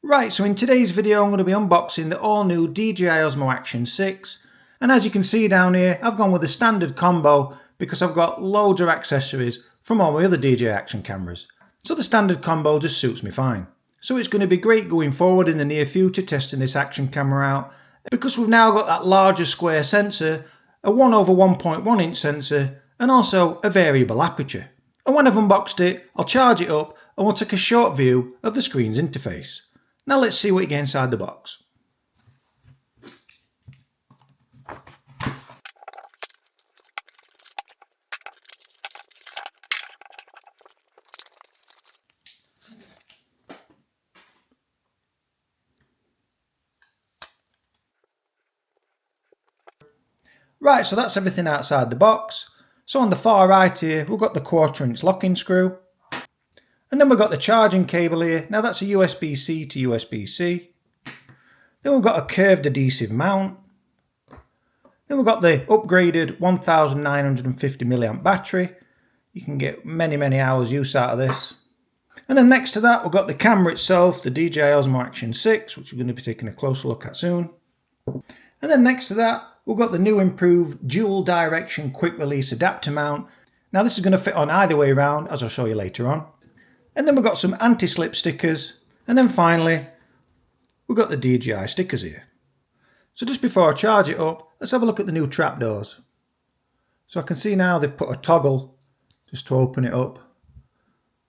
Right, so in today's video I'm going to be unboxing the all new DJI Osmo Action 6, and as you can see down here I've gone with the standard combo because I've got loads of accessories from all my other DJI Action cameras, so the standard combo just suits me fine. So it's going to be great going forward in the near future testing this action camera out, because we've now got that larger square sensor, a 1/1.1 inch sensor, and also a variable aperture. And when I've unboxed it, I'll charge it up and we'll take a short view of the screen's interface. Now let's see what you get inside the box. Right, so that's everything outside the box. So on the far right here, we've got the 1/4 inch locking screw. And then we've got the charging cable here. Now that's a USB-C to USB-C. Then we've got a curved adhesive mount. Then we've got the upgraded 1950 milliamp battery. You can get many hours use out of this. And then next to that, we've got the camera itself, the DJI Osmo Action 6, which we're going to be taking a closer look at soon. And then next to that, we've got the new improved dual direction quick release adapter mount. Now this is going to fit on either way around, as I'll show you later on. And then we've got some anti-slip stickers. And then finally, we've got the DJI stickers here. So just before I charge it up, let's have a look at the new trapdoors. So I can see now they've put a toggle just to open it up.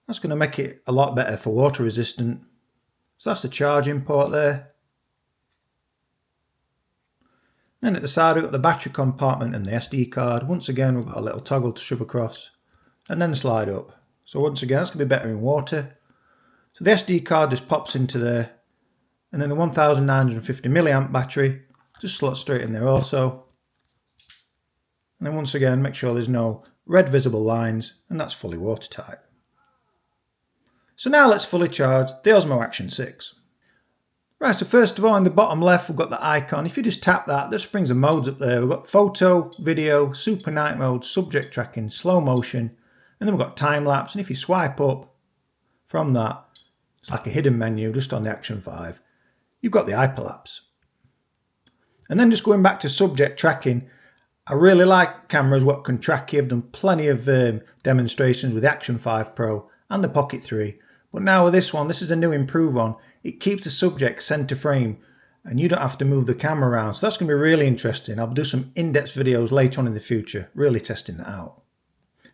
That's going to make it a lot better for water resistant. So that's the charging port there. Then at the side we've got the battery compartment and the SD card. Once again we've got a little toggle to shove across and then slide up. So once again that's going to be better in water. So the SD card just pops into there, and then the 1950 milliamp battery just slots straight in there also. And then once again make sure there's no red visible lines, and that's fully watertight. So now let's fully charge the Osmo Action 6. Right, so first of all in the bottom left we've got the icon. If you just tap that, this brings the modes up there. We've got photo, video, super night mode, subject tracking, slow motion, and then we've got time lapse. And if you swipe up from that, it's like a hidden menu just on the Action 5. You've got the hyperlapse. And then just going back to subject tracking, I really like cameras what can track you. I've done plenty of demonstrations with the Action 5 Pro and the Pocket 3. But now with this one, this is a new improved one. It keeps the subject center frame and you don't have to move the camera around. So that's going to be really interesting. I'll do some in-depth videos later on in the future, really testing that out.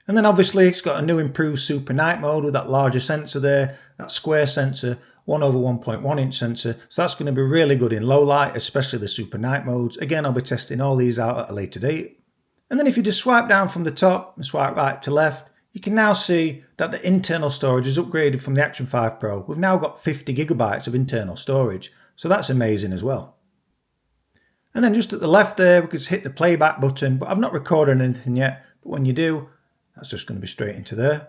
And then obviously it's got a new improved super night mode with that larger sensor there, that square sensor, 1/1.1 inch sensor. So that's going to be really good in low light, especially the super night modes. Again, I'll be testing all these out at a later date. And then if you just swipe down from the top and swipe right to left, you can now see that the internal storage is upgraded from the Action 5 Pro. We've now got 50 gigabytes of internal storage. So that's amazing as well. And then just at the left there, we can hit the playback button, but I've not recorded anything yet. But when you do, that's just going to be straight into there.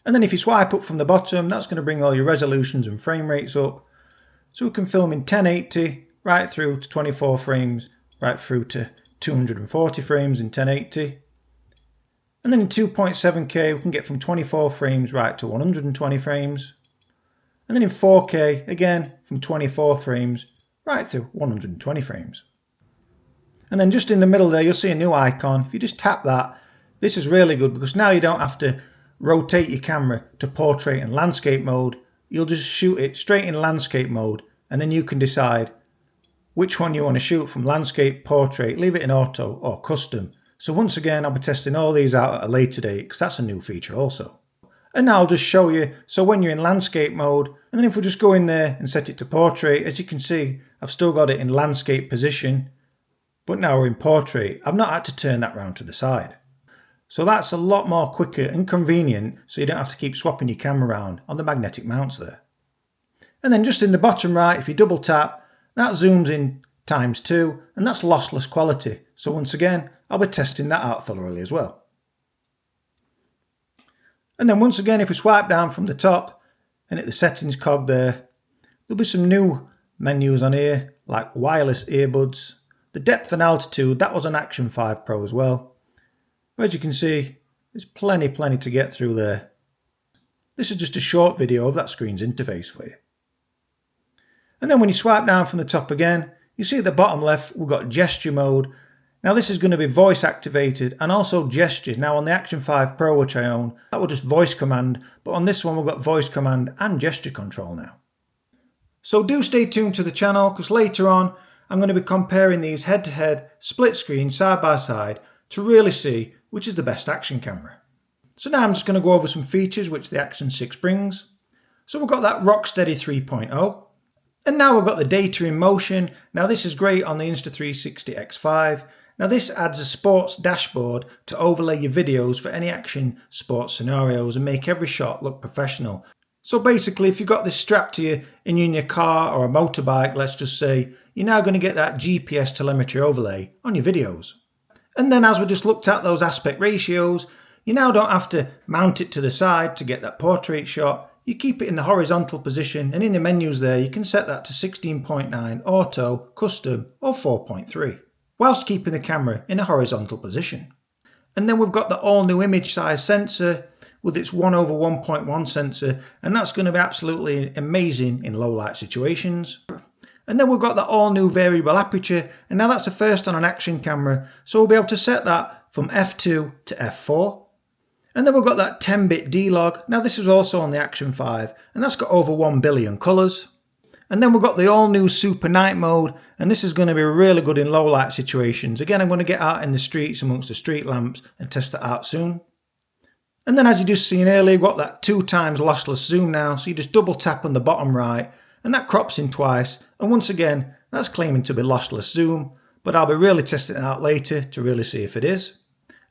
And then if you swipe up from the bottom, that's going to bring all your resolutions and frame rates up. So we can film in 1080 right through to 24 frames, right through to 240 frames in 1080. And then in 2.7K, we can get from 24 frames right to 120 frames. And then in 4K, again, from 24 frames right through 120 frames. And then just in the middle there, you'll see a new icon. If you just tap that, this is really good because now you don't have to rotate your camera to portrait and landscape mode. You'll just shoot it straight in landscape mode, and then you can decide which one you want to shoot from landscape, portrait, leave it in auto or custom. So once again, I'll be testing all these out at a later date because that's a new feature also. And now I'll just show you. So when you're in landscape mode, and then if we just go in there and set it to portrait, as you can see, I've still got it in landscape position, but now we're in portrait. I've not had to turn that round to the side. So that's a lot more quicker and convenient, so you don't have to keep swapping your camera around on the magnetic mounts there. And then just in the bottom right, if you double tap, that zooms in ×2, and that's lossless quality. So once again, I'll be testing that out thoroughly as well. And then once again, if we swipe down from the top and hit the settings cog there, there'll be some new menus on here, like wireless earbuds. The depth and altitude, that was an Action 5 Pro as well. But as you can see, there's plenty to get through there. This is just a short video of that screen's interface for you. And then when you swipe down from the top again, you see at the bottom left, we've got gesture mode. Now this is going to be voice activated and also gestures. Now on the Action 5 Pro, which I own, that will just voice command, but on this one we've got voice command and gesture control now. So do stay tuned to the channel, because later on I'm going to be comparing these head to head, split screen, side by side, to really see which is the best action camera. So now I'm just going to go over some features which the Action 6 brings. So we've got that Rocksteady 3.0. And now we've got the data in motion. Now this is great on the Insta360 X5. Now this adds a sports dashboard to overlay your videos for any action sports scenarios and make every shot look professional. So basically, if you've got this strapped to you in your car or a motorbike, let's just say, you're now going to get that GPS telemetry overlay on your videos. And then as we just looked at those aspect ratios, you now don't have to mount it to the side to get that portrait shot. You keep it in the horizontal position, and in the menus there you can set that to 16.9, auto, custom or 4.3, whilst keeping the camera in a horizontal position. And then we've got the all new image size sensor with its 1/1.1 sensor, and that's going to be absolutely amazing in low light situations. And then we've got the all new variable aperture, and now that's the first on an action camera, so we'll be able to set that from f2 to f4. And then we've got that 10-bit D-Log. Now this is also on the Action 5, and that's got over 1 billion colours. And then we've got the all-new Super Night Mode, and this is going to be really good in low-light situations. Again, I'm going to get out in the streets amongst the street lamps and test that out soon. And then as you just seen earlier, we've got that 2x lossless zoom now, so you just double tap on the bottom right, and that crops in twice. And once again, that's claiming to be lossless zoom, but I'll be really testing it out later to really see if it is.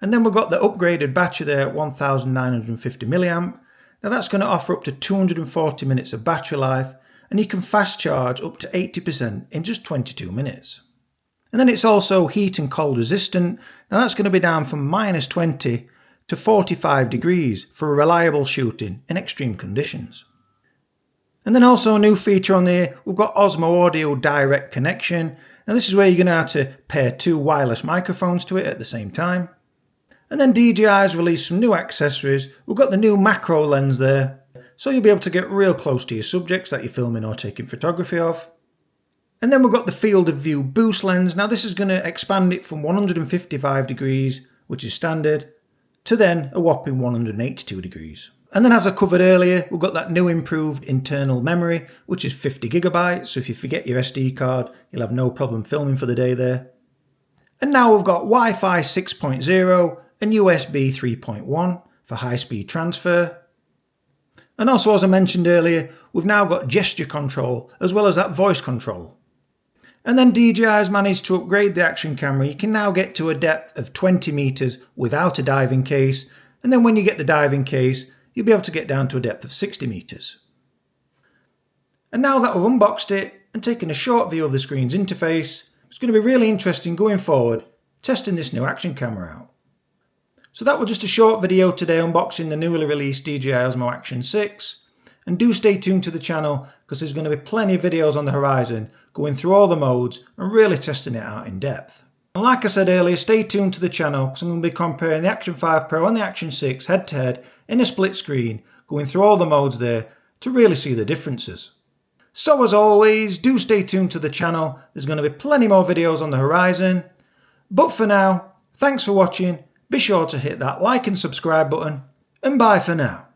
And then we've got the upgraded battery there at 1950 milliamp. Now that's going to offer up to 240 minutes of battery life, and you can fast charge up to 80% in just 22 minutes. And then it's also heat and cold resistant. Now that's going to be down from -20 to 45 degrees for reliable shooting in extreme conditions. And then also a new feature on there, we've got Osmo Audio Direct Connection. Now this is where you're going to have to pair 2 wireless microphones to it at the same time. And then DJI's released some new accessories. We've got the new macro lens there, so you'll be able to get real close to your subjects that you're filming or taking photography of. And then we've got the field of view boost lens. Now this is going to expand it from 155 degrees, which is standard, to then a whopping 182 degrees. And then as I covered earlier, we've got that new improved internal memory, which is 50 gigabytes. So if you forget your SD card, you'll have no problem filming for the day there. And now we've got Wi-Fi 6.0 and USB 3.1 for high-speed transfer. And also, as I mentioned earlier, we've now got gesture control as well as that voice control. And then DJI has managed to upgrade the action camera. You can now get to a depth of 20 meters without a diving case. And then when you get the diving case, you'll be able to get down to a depth of 60 meters. And now that we've unboxed it and taken a short view of the screen's interface, it's going to be really interesting going forward testing this new action camera out. So that was just a short video today unboxing the newly released DJI Osmo Action 6. And do stay tuned to the channel, because there's going to be plenty of videos on the horizon going through all the modes and really testing it out in depth. And like I said earlier, stay tuned to the channel, because I'm going to be comparing the Action 5 Pro and the Action 6 head to head in a split screen, going through all the modes there to really see the differences. So as always, do stay tuned to the channel. There's going to be plenty more videos on the horizon. But for now, thanks for watching. Be sure to hit that like and subscribe button, and bye for now.